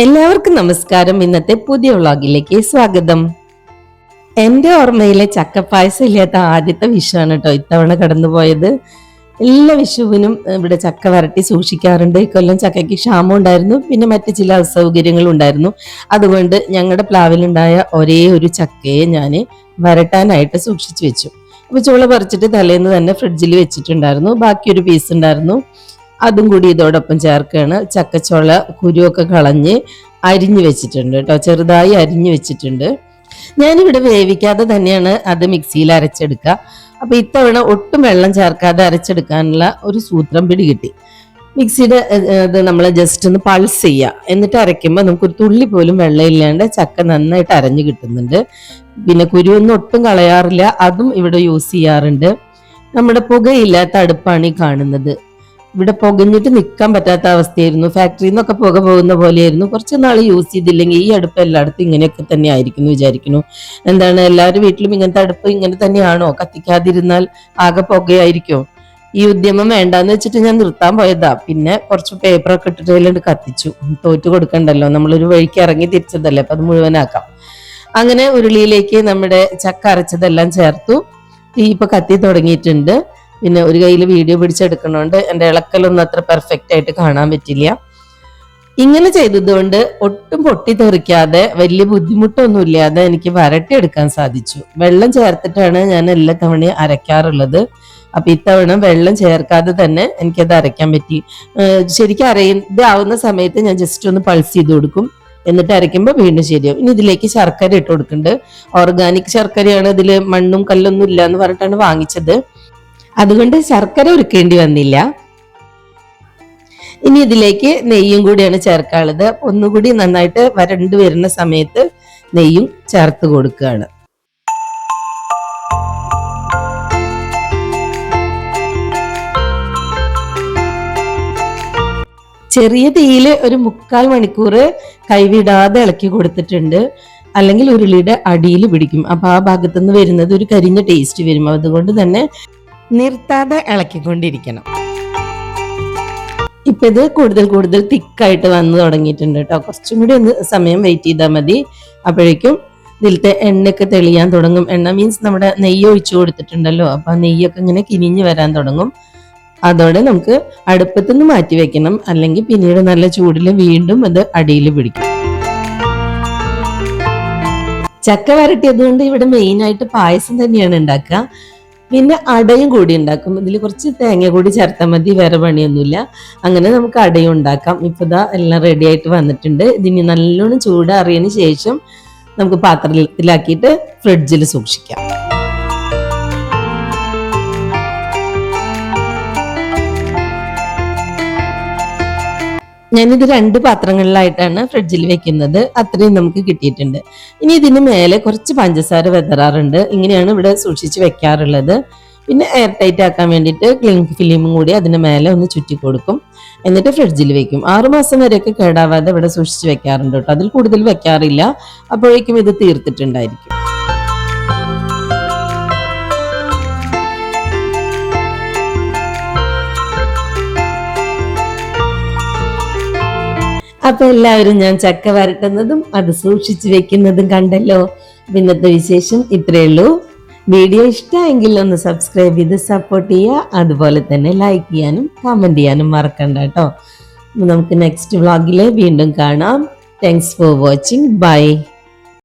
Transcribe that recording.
എല്ലാവർക്കും നമസ്കാരം. ഇന്നത്തെ പുതിയ വ്ളോഗിലേക്ക് സ്വാഗതം. എൻ്റെ ഓർമ്മയിലെ ചക്കപ്പായസം ഇല്ലാത്ത ആദ്യത്തെ വിഷുവാണ് കേട്ടോ ഇത്തവണ കടന്നുപോയത്. എല്ലാ വിഷുവിനും ഇവിടെ ചക്ക വരട്ടി സൂക്ഷിക്കാറുണ്ട്. ഇക്കൊല്ലം ചക്കയ്ക്ക് ക്ഷാമം ഉണ്ടായിരുന്നു, പിന്നെ മറ്റ് ചില അസൗകര്യങ്ങളും ഉണ്ടായിരുന്നു. അതുകൊണ്ട് ഞങ്ങളുടെ പ്ലാവിലുണ്ടായ ഒരേ ഒരു ചക്കയെ ഞാൻ വരട്ടാനായിട്ട് സൂക്ഷിച്ചു വെച്ചു. അപ്പോൾ ചുള പറിച്ചിട്ട് തലേന്ന് തന്നെ ഫ്രിഡ്ജിൽ വെച്ചിട്ടുണ്ടായിരുന്നു. ബാക്കിയൊരു പീസ് ഉണ്ടായിരുന്നു, അതും കൂടി ഇതോടൊപ്പം ചേർക്കുകയാണ്. ചക്കച്ചോള കുരുവൊക്കെ കളഞ്ഞ് അരിഞ്ഞു വെച്ചിട്ടുണ്ട് കേട്ടോ, ചെറുതായി അരിഞ്ഞു വെച്ചിട്ടുണ്ട്. ഞാനിവിടെ വേവിക്കാതെ തന്നെയാണ് അത് മിക്സിയിൽ അരച്ചെടുക്കുക. അപ്പൊ ഇത്തവണ ഒട്ടും വെള്ളം ചേർക്കാതെ അരച്ചെടുക്കാനുള്ള ഒരു സൂത്രം പിടികിട്ടി. മിക്സിയുടെ ഇത് നമ്മൾ ജസ്റ്റ് ഒന്ന് പൾസ് ചെയ്യുക, എന്നിട്ട് അരയ്ക്കുമ്പോൾ നമുക്കൊരു തുള്ളി പോലും വെള്ളം ഇല്ലാണ്ട് ചക്ക നന്നായിട്ട് അരഞ്ഞു കിട്ടുന്നുണ്ട്. പിന്നെ കുരുവൊന്നും ഒട്ടും കളയാറില്ല, അതും ഇവിടെ യൂസ് ചെയ്യാറുണ്ട്. നമ്മുടെ പുകയില്ലാത്ത അടുപ്പാണ് ഈ കാണുന്നത്. ഇവിടെ പുകഞ്ഞിട്ട് നിൽക്കാൻ പറ്റാത്ത അവസ്ഥയായിരുന്നു. ഫാക്ടറിയിൽ നിന്നൊക്കെ പുക പോകുന്ന പോലെയായിരുന്നു. കുറച്ച് നാൾ യൂസ് ചെയ്തില്ലെങ്കിൽ ഈ അടുപ്പ് എല്ലായിടത്തും ഇങ്ങനെയൊക്കെ തന്നെ ആയിരിക്കുന്നു വിചാരിക്കുന്നു. എന്താണ്, എല്ലാവരും വീട്ടിലും ഇങ്ങനത്തെ അടുപ്പ് ഇങ്ങനെ തന്നെയാണോ? കത്തിക്കാതിരുന്നാൽ ആകെ പുകയായിരിക്കും. ഈ ഉദ്യമം വേണ്ടാന്ന് വെച്ചിട്ട് ഞാൻ നിർത്താൻ പോയതാ. പിന്നെ കുറച്ച് പേപ്പറൊക്കെ ഇട്ടിട്ട് അതിലുണ്ട് കത്തിച്ചു. തോറ്റു കൊടുക്കണ്ടല്ലോ, നമ്മളൊരു വഴിക്ക് ഇറങ്ങി തിരിച്ചതല്ലേ, അപ്പൊ അത് മുഴുവനാക്കാം. അങ്ങനെ ഉരുളിയിലേക്ക് നമ്മുടെ ചക്ക അരച്ചതെല്ലാം ചേർത്തു. തീ ഇപ്പൊ കത്തി തുടങ്ങിയിട്ടുണ്ട്. പിന്നെ ഒരു കയ്യിൽ വീഡിയോ പിടിച്ചെടുക്കണോണ്ട് എൻ്റെ ഇളക്കലൊന്നും അത്ര പെർഫെക്റ്റ് ആയിട്ട് കാണാൻ പറ്റില്ല. ഇങ്ങനെ ചെയ്തതുകൊണ്ട് ഒട്ടും പൊട്ടിത്തെറിക്കാതെ വലിയ ബുദ്ധിമുട്ടൊന്നും ഇല്ലാതെ എനിക്ക് വരട്ടിയെടുക്കാൻ സാധിച്ചു. വെള്ളം ചേർത്തിട്ടാണ് ഞാൻ എല്ലാ തവണയും അരയ്ക്കാറുള്ളത്. അപ്പൊ ഇത്തവണ വെള്ളം ചേർക്കാതെ തന്നെ എനിക്കത് അരയ്ക്കാൻ പറ്റി. ശരിക്കും ഇതാവുന്ന സമയത്ത് ഞാൻ ജസ്റ്റ് ഒന്ന് പൾസ് ചെയ്ത് കൊടുക്കും, എന്നിട്ട് അരയ്ക്കുമ്പോൾ വീണ്ടും ശരിയാവും. ഇനി ഇതിലേക്ക് ശർക്കര ഇട്ട് കൊടുക്കുന്നുണ്ട്. ഓർഗാനിക് ശർക്കരയാണ്, ഇതിൽ മണ്ണും കല്ലൊന്നും ഇല്ല എന്ന് പറഞ്ഞിട്ടാണ് വാങ്ങിച്ചത്. അതുകൊണ്ട് ശർക്കര ഉരുക്കേണ്ടി വന്നില്ല. ഇനി ഇതിലേക്ക് നെയ്യും കൂടിയാണ് ചേർക്കാനുള്ളത്. ഒന്നുകൂടി നന്നായിട്ട് വരണ്ടു വരുന്ന സമയത്ത് നെയ്യും ചേർത്ത് കൊടുക്കുകയാണ്. ചെറിയ തീയിൽ ഒരു 3/4 മണിക്കൂർ കൈവിടാതെ ഇളക്കി കൊടുത്തിട്ടുണ്ട്. അല്ലെങ്കിൽ ഉരുളിയുടെ അടിയിൽ പിടിക്കും. അപ്പൊ ആ ഭാഗത്തുനിന്ന് വരുന്നത് ഒരു കരിഞ്ഞ ടേസ്റ്റ് വരും. അതുകൊണ്ട് തന്നെ നിർത്താതെ ഇളക്കിക്കൊണ്ടിരിക്കണം. ഇപ്പൊ ഇത് കൂടുതൽ തിക്കായിട്ട് വന്ന് തുടങ്ങിയിട്ടുണ്ട് കേട്ടോ. കുറച്ചും കൂടി ഒന്ന് സമയം വെയിറ്റ് ചെയ്താൽ മതി. അപ്പോഴേക്കും ഇതിലത്തെ എണ്ണയൊക്കെ തെളിയാൻ തുടങ്ങും. എണ്ണ മീൻസ് നമ്മുടെ നെയ്യ് ഒഴിച്ചു കൊടുത്തിട്ടുണ്ടല്ലോ, അപ്പൊ ആ നെയ്യൊക്കെ ഇങ്ങനെ കിനിഞ്ഞ് വരാൻ തുടങ്ങും. അതോടെ നമുക്ക് അടുപ്പത്തുനിന്ന് മാറ്റി വെക്കണം, അല്ലെങ്കിൽ പിന്നീട് നല്ല ചൂടിൽ വീണ്ടും അത് അടിയിൽ പിടിക്കും. ചക്ക വരട്ടിയതുകൊണ്ട് ഇവിടെ മെയിൻ ആയിട്ട് പായസം തന്നെയാണ് ഉണ്ടാക്കുക. പിന്നെ അടയും കൂടി ഉണ്ടാക്കും. ഇതിൽ കുറച്ച് തേങ്ങ കൂടി ചേർത്താൽ മതി, വേറെ പണിയൊന്നുമില്ല. അങ്ങനെ നമുക്ക് അടയും ഉണ്ടാക്കാം. ഇപ്പൊ ഇതാ എല്ലാം റെഡി ആയിട്ട് വന്നിട്ടുണ്ട്. ഇതിന് നല്ലോണം ചൂടാറിയതിന് ശേഷം നമുക്ക് പാത്രത്തിലാക്കിയിട്ട് ഫ്രിഡ്ജിൽ സൂക്ഷിക്കാം. ഞാനിത് 2 പാത്രങ്ങളിലായിട്ടാണ് ഫ്രിഡ്ജിൽ വെക്കുന്നത്. അത്രയും നമുക്ക് കിട്ടിയിട്ടുണ്ട്. ഇനി ഇതിന് മേലെ കുറച്ച് പഞ്ചസാര വെതറാറുണ്ട്. ഇങ്ങനെയാണ് ഇവിടെ സൂക്ഷിച്ച് വെക്കാറുള്ളത്. പിന്നെ എയർ ടൈറ്റ് ആക്കാൻ വേണ്ടിയിട്ട് ക്ലിംഗ് ഫിലിമും കൂടി അതിന് മേലെ ഒന്ന് ചുറ്റി കൊടുക്കും. എന്നിട്ട് ഫ്രിഡ്ജിൽ വെക്കും. 6 മാസം വരെയൊക്കെ കേടാവാതെ ഇവിടെ സൂക്ഷിച്ച് വെക്കാറുണ്ട് കേട്ടോ. അതിൽ കൂടുതൽ വെക്കാറില്ല. അപ്പോഴേക്കും ഇത് തീർത്തിട്ടുണ്ടായിരിക്കും. അപ്പൊ എല്ലാവരും ഞാൻ ചക്ക വരട്ടുന്നതും അത് സൂക്ഷിച്ചു വെക്കുന്നതും കണ്ടല്ലോ. ഇന്നത്തെ വിശേഷം ഇത്രയേ ഉള്ളൂ. വീഡിയോ ഇഷ്ടമെങ്കിൽ ഒന്ന് സബ്സ്ക്രൈബ് ചെയ്ത് സപ്പോർട്ട് ചെയ്യുക. അതുപോലെ തന്നെ ലൈക്ക് ചെയ്യാനും കമന്റ് ചെയ്യാനും മറക്കണ്ട കേട്ടോ. നമുക്ക് നെക്സ്റ്റ് വ്ളോഗിൽ വീണ്ടും കാണാം. Thanks for watching. ബൈ.